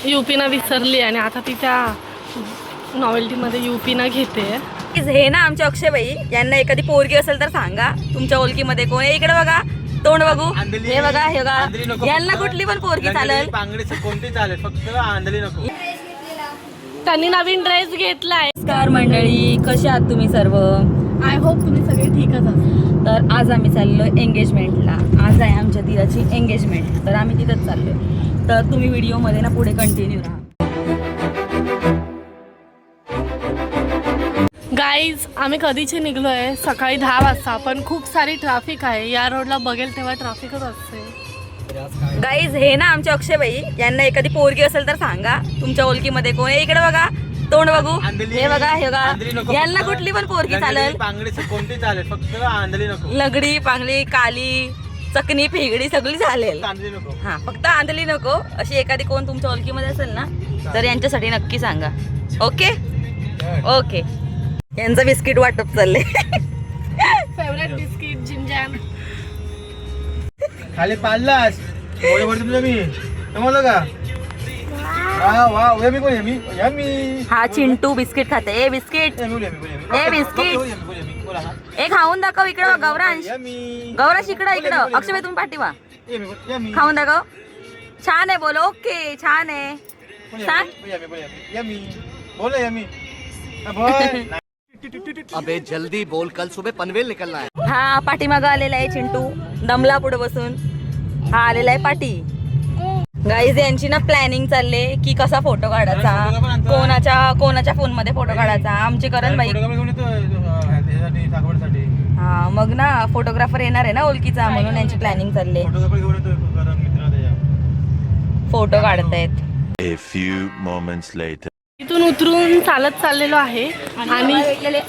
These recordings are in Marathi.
युपीना विसरली आणि आता ती त्या नॉवेल्टीमध्ये युपीना घेते. हे ना आमच्या अक्षयबाई यांना एखादी पोरगी असेल तर सांगा तुमच्या ओळखीमध्ये कोण आहे. इकडे बघा, तोंड बघू, हे बघा, हे बघा, यांना कुठली पण पोरगी चालेल, कोणती चालेल, फक्त आंधळी नको. त्यांनी नवीन ड्रेस घेतलाय. नमस्कार मंडळी, कसे आहात तुम्ही सर्व? आय होप तुम्ही सगळे ठीकच आहात. तर आज आम्ही चाललोय एंगेजमेंटला. आज आहे आमच्या दिराची एंगेजमेंट, तर आम्ही तिथंच चाललोय. तर तुम्ही व्हिडिओमध्ये ना पुढे कंटिन्यू राहा. गाईज, आम्ही कधीचे निघलोय, सकाळी 10 वाजता, पण खूप सारी ट्रॅफिक आहे. या रोडला बघेल तेव्हा ट्रॅफिकच असते. गाईज, हे ना आमच्या अक्षयबाई यांना एखादी पोरगी असेल तर सांगा तुमच्या ओळखीमध्ये कोण आहे. इकडे बघा, तोंड बघू, हे बघा, हे बघा, यांना कुठली पण पोरगी चालेल, कोणती चालेल, फक्त आंधळी नको. लगडी, पांगडी, काली, चकनी, फेगडी सगळी चालेल. हा, फक्त आंधळी नको. अशी एखादी कोण तुमच्या ओळखीमध्ये असेल ना तर यांच्यासाठी नक्की सांगा. Okay okay. यांचं बिस्किट वाटप चाललंय. Favourite biscuit Jim Jam. खाली पाळलास गोळे भरतो तुझ्या मी समजलं का? वा वा, यमी कोण, यमी यमी. हा चिंटू बिस्किट खाते. ए बिस्किट, ए बिस्किट, ए खाऊन दाखव. इकडे गौरांश, गौरांश इकडं, इकडं. अक्षय तुम्ही पाठीवा, खाऊन दाखव. छान आहे, बोल. ओके, छान आहे, सांग. अबे जल्दी बोल, कल सुबह पनवेल निकलना है. हा पाठीमागं आलेला आहे चिंटू, दमला पुढे बसून. हा आलेला आहे पाठी. गाईज, यांची ना प्लॅनिंग चालले की कसा फोटो काढायचा, कोणाच्या फोन मध्ये फोटो काढायचा. आमची करण बाई. हा, मग ना फोटोग्राफर येणार आहे ना ओळखीचा, म्हणून यांची प्लॅनिंग चालली. Photo काढतायत. A few moments later. इथून उतरून चालत चाललेलो आहे आणि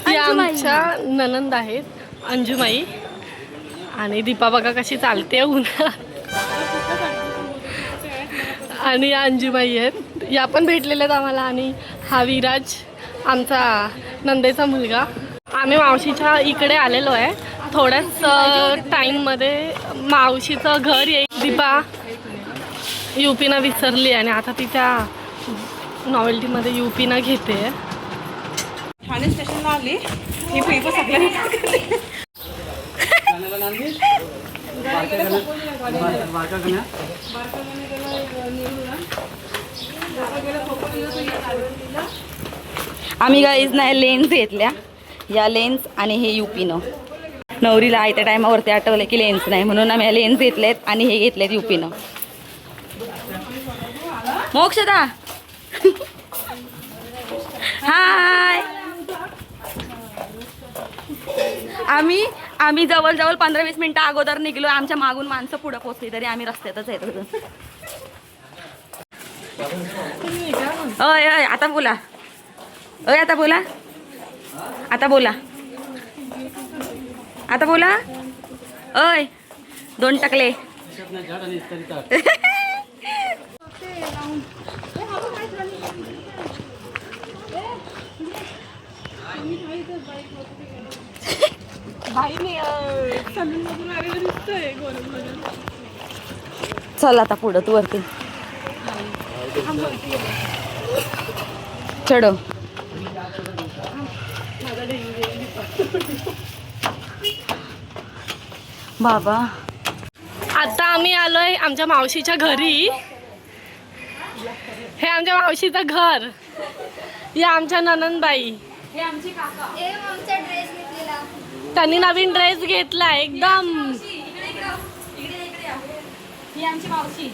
ती आमच्या ननंद आहेत, अंजुमाई. आणि दीपा बघा कशी चालते उन्हात. आणि अंजुमाई आहेत, या पण भेटलेल्या आहेत आम्हाला. आणि हा विराज, आमचा नंदेचा मुलगा. आम्ही मावशीच्या इकडे आलेलो आहे. थोड्याच टाईममध्ये मावशीचं घर येईल. दीपा युपीना विसरली आणि आता ती त्या नॉवेल्टीमध्ये युपीना घेते. ठाणे स्टेशनला आली ही पण सगळ्यांनी. आम्ही गाईज नाही लेन्स घेतल्या, या लेन्स आणि हे युपीनं. नवरीला आहे त्या टायमावरती आठवलं की लेन्स नाही, म्हणून आम्ही लेन्स घेतलेत आणि हे घेतलेत युपीनं. मोक्षदा हाय. आम्ही जवळजवळ 15-20 मिनिटं अगोदर निघलो. आमच्या मागून माणसं पुढे पोहोचली तरी आम्ही रस्त्यातच येत होतो. अय अय, आता बोला. अय आता बोला, आता बोला, आता बोला. अय 2 टकले. चल आता पुढं तू वरती चढो. बाबा, आता आम्ही आलोय आमच्या मावशीच्या घरी. हे आमच्या मावशीचं घर. या आमच्या ननंदबाई. हे आमची काका. त्यांनी नवीन ड्रेस घेतलाय एकदम. ही आमची मावशी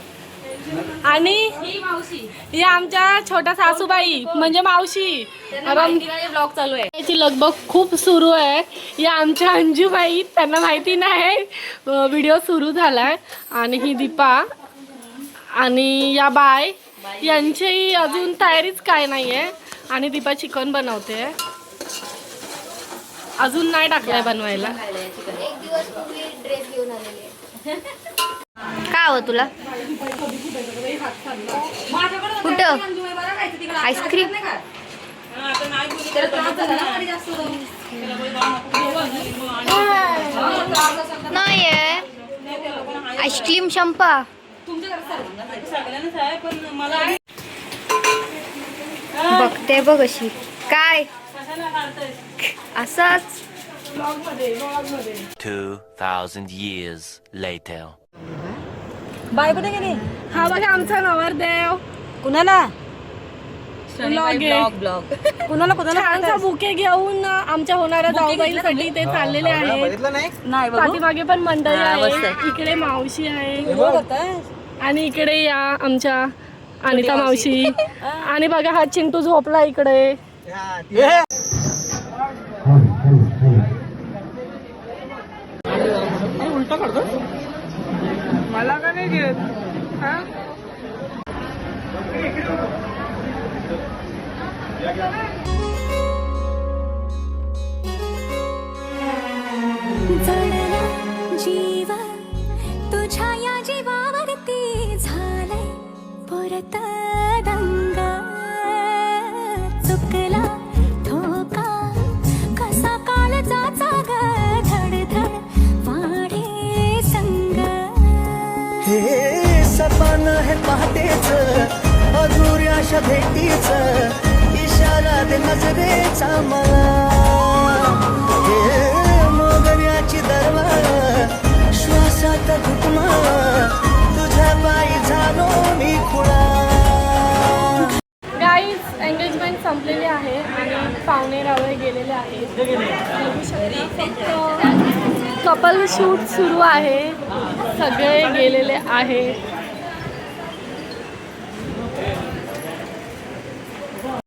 आणि ही मावशी. या आमच्या छोट्या सासूबाई म्हणजे मावशी. ब्लॉग चालू आहे. याची लगबग खूप सुरू आहे. या आमच्या अंजुबाई, त्यांना माहिती नाही व्हिडिओ सुरू झालाय. आणि ही दीपा आणि या बाय, यांची अजून तयारीच काय नाहीये. आणि दीपा चिकन बनवते, अजून नाही टाकलाय बनवायला. एक दिवस पूर्वी ड्रेस घेऊन आलेले. काय हो तुला कुठं आईस्क्रीम? नाही आईस्क्रीम शंपा. ते बघ अशी काय असंच 2,000 years later. बाय कुठे गेली? हा बघा आमचा नवरदेव कुणाला? ब्लॉग आहे. कुणाला छानसा बुके घेऊन आमच्या होणाऱ्या जाऊबाईसाठी ते चाललेले आहेत. बघितलं नाही नाही बघू. पाठीमागे पण मंडळी हा, आहे. मस्त. इकडे मावशी आहे करताय? आणि इकडे या आमच्या अनिता मावशी आणि बघा हा चिंटू झोपला इकडे. उलटा करतो मला का नाही घेत हा? जडला जीव तुझ्या या जीवावरती झालंय परत दंग चुकला धोका कसा काळजाचा ग धडधड वाढे संग हे सपन है पहाटेच अधुऱ्याशा भेटीच इशारा दे नजरेचा मला हे मोगऱ्याची दरवाळ श्वासात घुटमा तुझ्या पायी झालो मी खुळा गाईज एंगेजमेंट संपलेली आहे आणि पाहुणे रावळे गेलेले आहेत. कपल शूट सुरू आहे. सगळे गेलेले आहे.